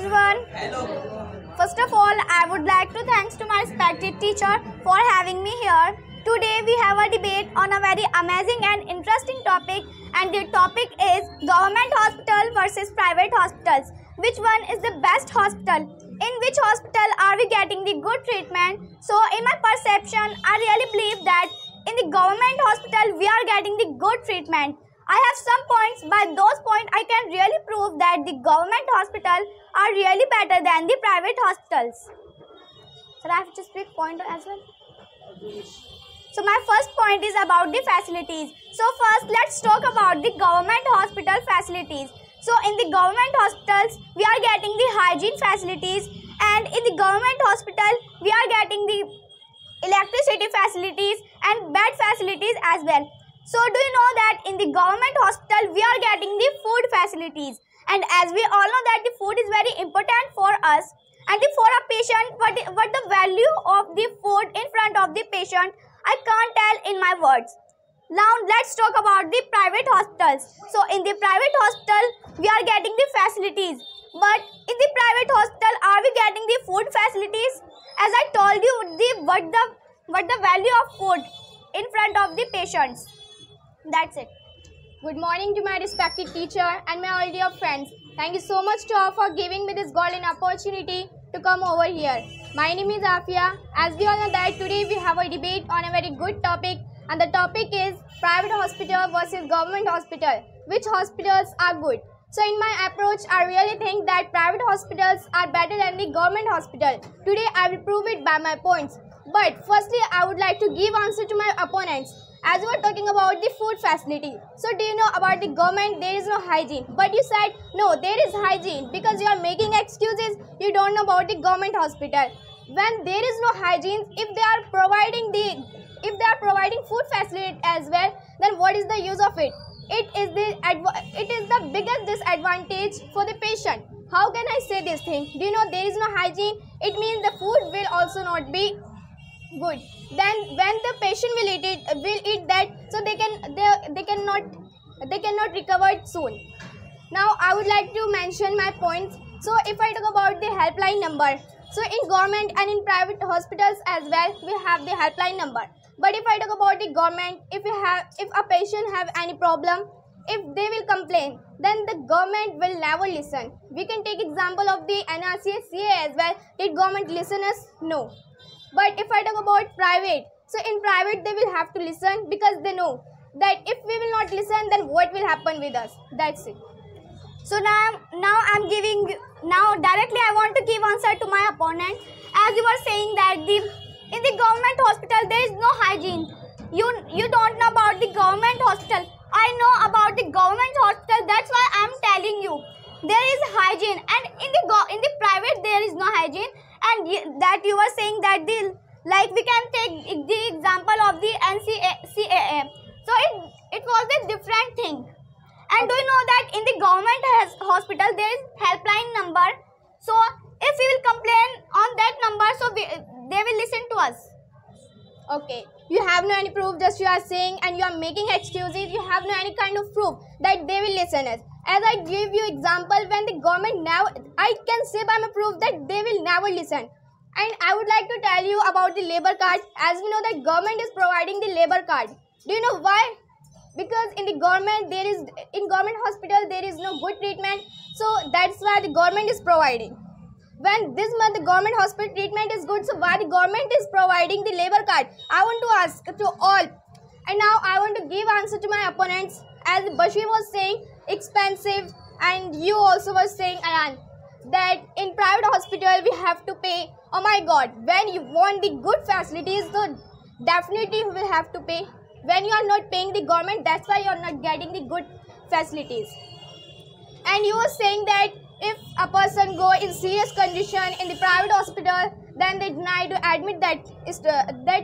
everyone. First of all, I would like to thanks to my respected teacher for having me here. Today we have a debate on a very amazing and interesting topic, and the topic is government hospital versus private hospitals. Which one is the best hospital? In which hospital are we getting the good treatment? So in my perception, I really believe that in the government hospital we are getting the good treatment. I have some points. By those points, I can really prove that the government hospital are really better than the private hospitals. So I have to speak point as well. So my first point is about the facilities. So first, let's talk about the government hospital facilities. So in the government hospitals, we are getting the hygiene facilities, and in the government hospital, we are getting the electricity facilities and bed facilities as well. So do you know that in the government hospital we are getting the food facilities, and as we all know that the food is very important for us, and for a patient what the value of the food in front of the patient I can't tell in my words. Now let's talk about the private hospitals. So in the private hospital we are getting the facilities, but in the private hospital are we getting the food facilities? As I told you what the value of food in front of the patients. That's it. Good morning to my respected teacher and my all dear friends. Thank you so much to all for giving me this golden opportunity to come over here. My name is Afia. As we all know that today we have a debate on a very good topic, and the topic is private hospital versus government hospital. Which hospitals are good? So in my approach, I really think that private hospitals are better than the government hospital. Today I will prove it by my points. But firstly, I would like to give answer to my opponents. As we were talking about the food facility, so do you know about the government there is no hygiene? But you said no, there is hygiene because you are making excuses. You don't know about the government hospital. When there is no hygiene, if they are providing food facility as well, then what is the use of it? It is the biggest disadvantage for the patient. How can I say this thing? Do you know there is no hygiene? It means the food will also not be good. Then when the patient will eat that, so they cannot recover it soon. Now I would like to mention my points. So if I talk about the helpline number, so in government and in private hospitals as well we have the helpline number. But if I talk about the government, if a patient have any problem, if they will complain, then the government will never listen. We can take example of the NRCA CA as well. Did government listen us? No. But if I talk about private, so in private they will have to listen because they know that if we will not listen, then what will happen with us? That's it. So now directly I want to give answer to my opponent. As you were saying that in the government hospital there is no hygiene. You don't know about the government hospital. I know about the government hospital. That's why I am telling you there is hygiene, and in the private there is no hygiene. And that you were saying that we can take the example of the NCAA. So it was a different thing. And do you know that in the government hospital there is helpline number. So if we will complain on that number, so they will listen to us. Okay, you have no any proof, just you are saying and you are making excuses. You have no any kind of proof that they will listen us. As I give you example, when the government now, I can say by my proof that they will never listen. And I would like to tell you about the labor card. As we know that government is providing the labor card. Do you know why? Because in the government government hospital there is no good treatment. So that's why the government is providing. When this month the government hospital treatment is good, so why the government is providing the labor card? I want to ask to all. And now I want to give answer to my opponents. As Bashir was saying, expensive, and you also was saying, Ayan, that in private hospital we have to pay. Oh my god, when you want the good facilities, so definitely you will have to pay. When you are not paying the government, that's why you are not getting the good facilities. And you were saying that if a person go in serious condition in the private hospital, then they deny to admit that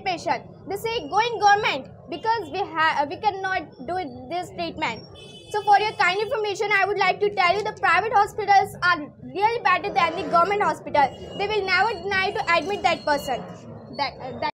patient. They say go in government because we cannot do this treatment. So for your kind information, I would like to tell you the private hospitals are really better than the government hospital. They will never deny to admit that person.